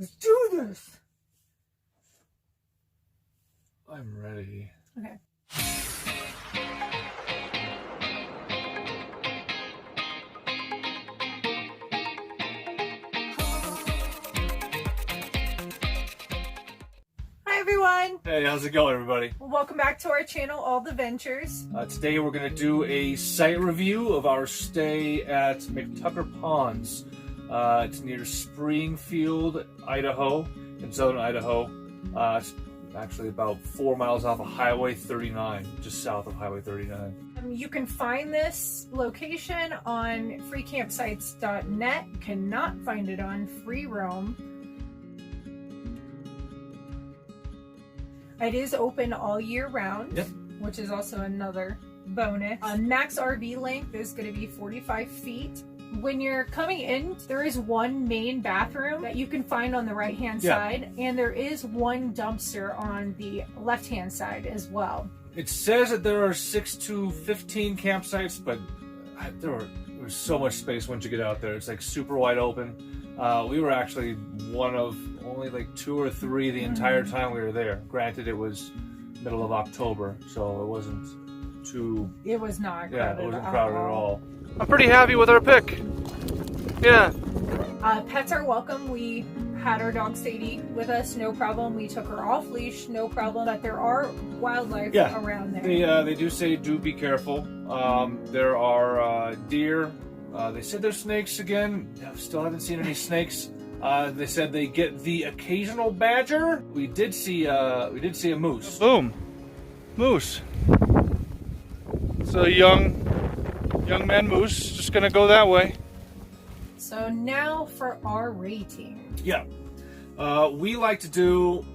Let's do this. I'm ready. Okay. Hi everyone. Hey, how's it going, everybody? Welcome back to our channel, Alltheventures. Today we're going to do a site review of our stay at McTucker Ponds. It's near Springfield, Idaho, in southern Idaho. It's actually about 4 miles off of Highway 39, just south of Highway 39. You can find this location on freecampsites.net. You cannot find it on Free Roam. It is open all year round, Yep. which is also another bonus. Max RV length is going to be 45 feet. When you're coming in, there is one main bathroom that you can find on the right-hand side, and there is one dumpster on the left-hand side as well. It says that there are 6 to 15 campsites, but there's so much space once you get out there. It's like super wide open. We were actually one of only like 2 or 3 the entire time we were there. Granted, it was middle of October, so it wasn't too... It was not crowded. Yeah, it wasn't crowded at all. I'm pretty happy with our pick. Yeah. Pets are welcome. We had our dog Sadie with us, no problem. We took her off leash, no problem. But there are wildlife around there. They do say do be careful. There are deer. They said there's snakes again. Still haven't seen any snakes. They said they get the occasional badger. We did see a moose. Boom. Moose. So young man moose, just gonna go that way. So now for our rating. Yeah. We like to do,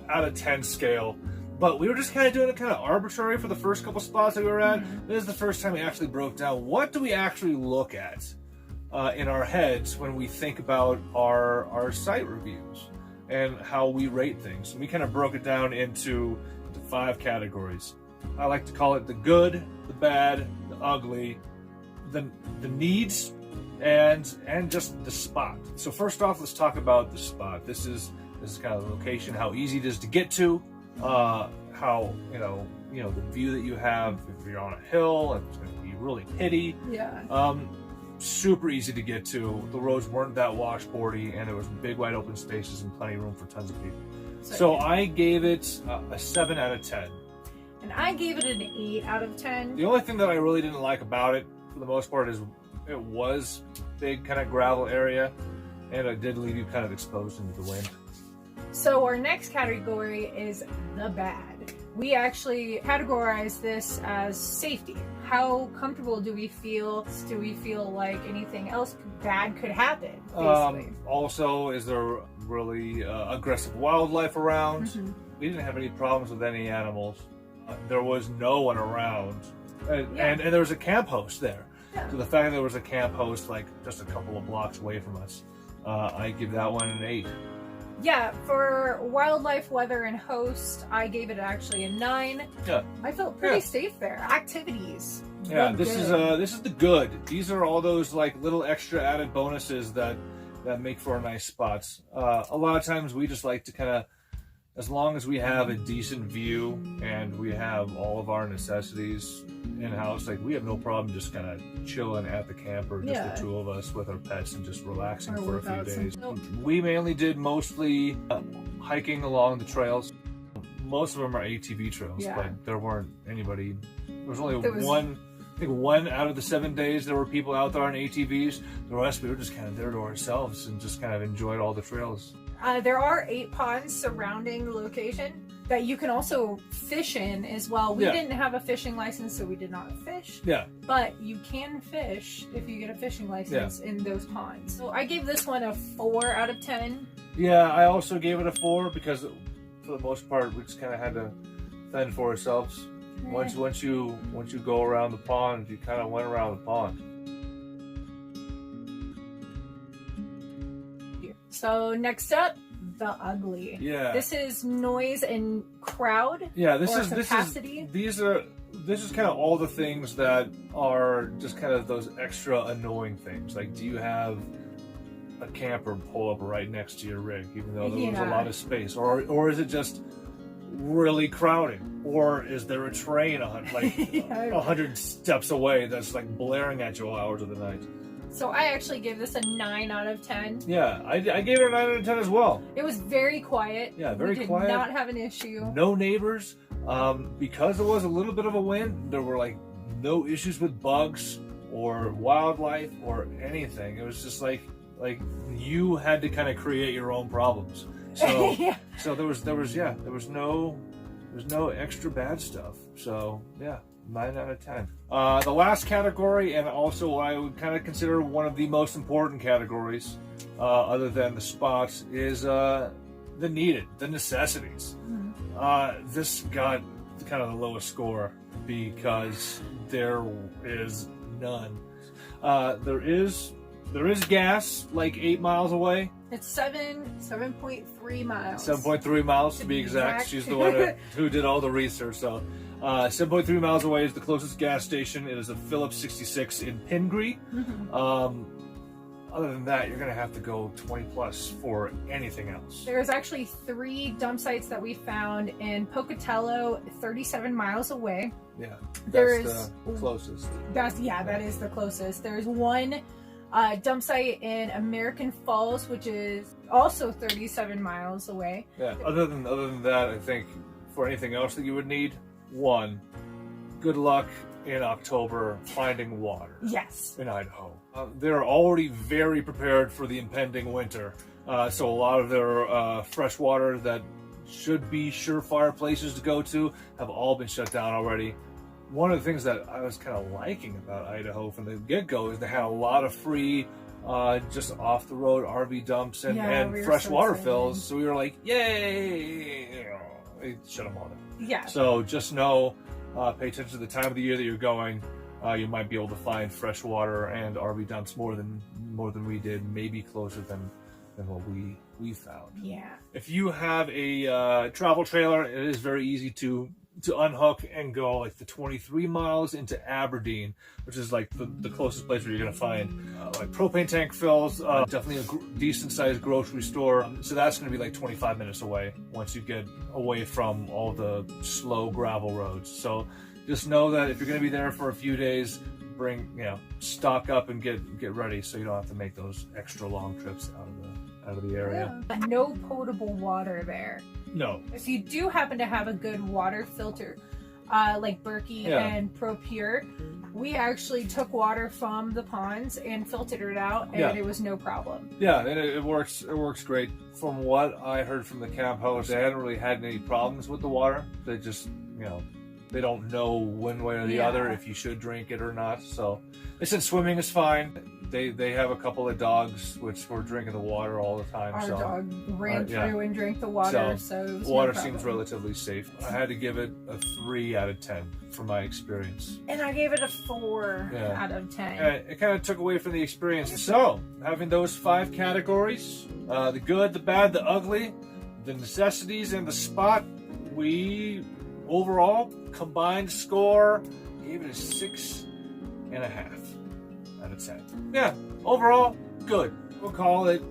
out of 10 scale, but we were just kind of doing it kind of arbitrary for the first couple spots that we were at. This is the first time we actually broke down what do we actually look at in our heads when we think about our site reviews and how we rate things. And we kind of broke it down into 5 categories. I like to call it the good, the bad, the ugly, the needs, and just the spot. So first off, let's talk about the spot. This is kind of the location, how easy it is to get to, how the view that you have if you're on a hill, and it's going to be really pitty. Yeah. Super easy to get to. The roads weren't that washboardy, and there was big wide open spaces and plenty of room for tons of people. So I gave it a 7 out of 10. And I gave it an 8 out of 10. The only thing that I really didn't like about it, for the most part, is it was big kind of gravel area, and it did leave you kind of exposed into the wind. So our next category is the bad. We actually categorize this as safety. How comfortable do we feel? Do we feel like anything else bad could happen, basically? Also, is there really aggressive wildlife around? We didn't have any problems with any animals. There was no one around. And there was a camp host there. Yeah. So the fact that there was a camp host like just a couple of blocks away from us, I give that one an 8. Yeah, for wildlife, weather, and host, I gave it actually a 9. Yeah. I felt pretty safe there. Activities. Yeah, this is the good. These are all those like little extra added bonuses that make for nice spots. A lot of times we just like to kind of, as long as we have a decent view and we have all of our necessities in-house, like we have no problem just kind of chilling at the camper, just the 2 of us with our pets and just relaxing for a few days. We mainly did mostly hiking along the trails. Most of them are ATV trails, but there weren't anybody. There was only one out of the 7 days there were people out there on ATVs. The rest we were just kind of there to ourselves and just kind of enjoyed all the trails. There are 8 ponds surrounding the location that you can also fish in as well. We didn't have a fishing license, so we did not fish. Yeah. But you can fish if you get a fishing license in those ponds. So I gave this one a 4 out of 10. Yeah, I also gave it a 4 because for the most part we just kind of had to fend for ourselves. Once you go around the pond, you kind of went around the pond. So next up, the ugly. Yeah. This is noise and crowd. Yeah, this is kind of all the things that are just kind of those extra annoying things. Like, do you have a camper pull up right next to your rig, even though there was a lot of space? Or is it just really crowded? Or is there a train like 100 steps away that's like blaring at you all hours of the night? So I actually gave this a 9 out of 10. Yeah, I gave it a 9 out of 10 as well. It was very quiet. Yeah, very we quiet. did not have an issue. No neighbors. Because it was a little bit of a wind, there were like no issues with bugs or wildlife or anything. It was just like you had to kind of create your own problems. So so there was no extra bad stuff. So yeah, 9 out of 10. The last category, and also what I would kind of consider one of the most important categories, other than the spots, is the necessities. This got kind of the lowest score because there is none. There is gas like 8 miles away. It's 7.3 miles. 7.3 miles to be exact. She's the one who did all the research. So 7.3 miles away is the closest gas station. It is a Phillips 66 in Pingree. Other than that, you're going to have to go 20 plus for anything else. There's actually 3 dump sites that we found in Pocatello, 37 miles away. Yeah, that's the closest. That is the closest. There's one dump site in American Falls, which is also 37 miles away. Yeah. Other than that, I think for anything else that you would need, one, good luck in October finding water. Yes. In Idaho. They're already very prepared for the impending winter. So a lot of their fresh water that should be surefire places to go to have all been shut down already. One of the things that I was kind of liking about Idaho from the get-go is they had a lot of free, just off-the-road RV dumps and fresh water fills. So we were like, yay! They shut them all down. Yeah. So just know, pay attention to the time of the year that you're going. You might be able to find fresh water and RV dumps more than we did, maybe closer than what we found. Yeah. If you have a travel trailer, it is very easy to unhook and go like the 23 miles into Aberdeen, which is like the closest place where you're going to find like propane tank fills, definitely a decent sized grocery store. So that's going to be like 25 minutes away once you get away from all the slow gravel roads. So just know that if you're going to be there for a few days, stock up and get ready so you don't have to make those extra long trips out of the area. Yeah. No potable water there. No. If you do happen to have a good water filter, like Berkey and ProPure, we actually took water from the ponds and filtered it out, and it was no problem. Yeah, and it works. It works great. From what I heard from the camp host, they hadn't really had any problems with the water. They just, they don't know one way or the other if you should drink it or not. So they said swimming is fine. They have a couple of dogs which were drinking the water all the time. Our dog ran through and drank the water, so it was water no seems relatively safe. I had to give it a 3 out of 10 for my experience. And I gave it a 4 out of 10. It kind of took away from the experience. So, having those 5 categories, the good, the bad, the ugly, the necessities, and the spot, we overall combined score gave it a 6.5 out of 10. Yeah, overall, good. We'll call it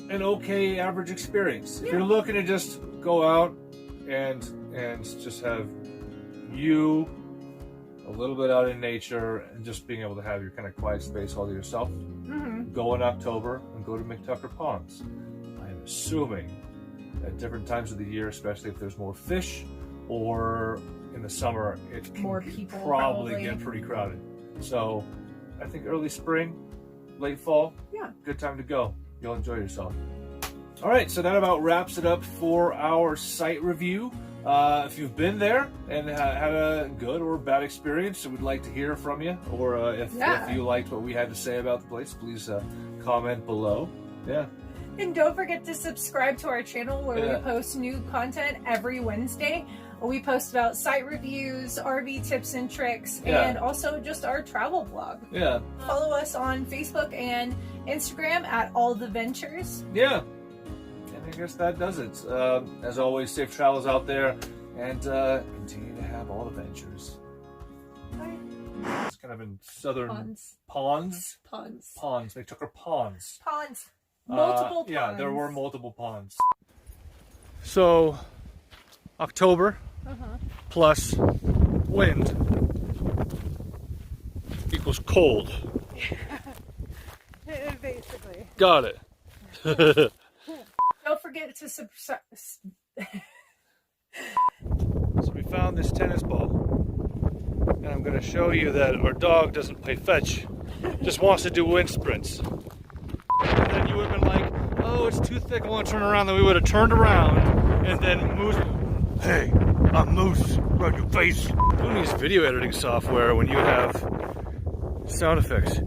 an okay average experience. If you're looking to just go out and just have you a little bit out in nature and just being able to have your kind of quiet space all to yourself, go in October and go to McTucker Ponds. I'm assuming at different times of the year, especially if there's more fish, or in the summer, it can more people probably get pretty crowded. So I think early spring, late fall, good time to go. You'll enjoy yourself. All right, so that about wraps it up for our site review. If you've been there and had a good or bad experience, we'd like to hear from you. Or if you liked what we had to say about the place, please comment below. Yeah. And don't forget to subscribe to our channel where we post new content every Wednesday. We post about site reviews, RV tips and tricks, and also just our travel vlog. Yeah. Follow us on Facebook and Instagram at Alltheventures. Yeah. And I guess that does it. As always, safe travels out there, and continue to have all the ventures. Bye. kind of in southern Ponds. ponds. Ponds. Ponds. McTucker Ponds. Ponds. Multiple ponds. Yeah, there were multiple ponds. So, October plus wind equals cold. Basically. Got it. Don't forget to subscribe. So we found this tennis ball, and I'm going to show you that our dog doesn't play fetch, just wants to do wind sprints. And then you would have been like, oh, it's too thick, I want to turn around. Then we would have turned around, and then Moose, hey, I'm Moose, run your face. Who needs video editing software when you have sound effects?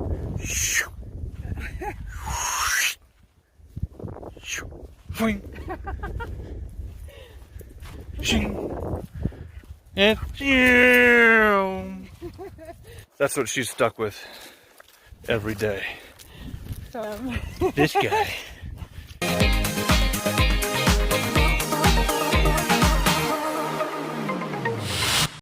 And that's what she's stuck with every day. This guy.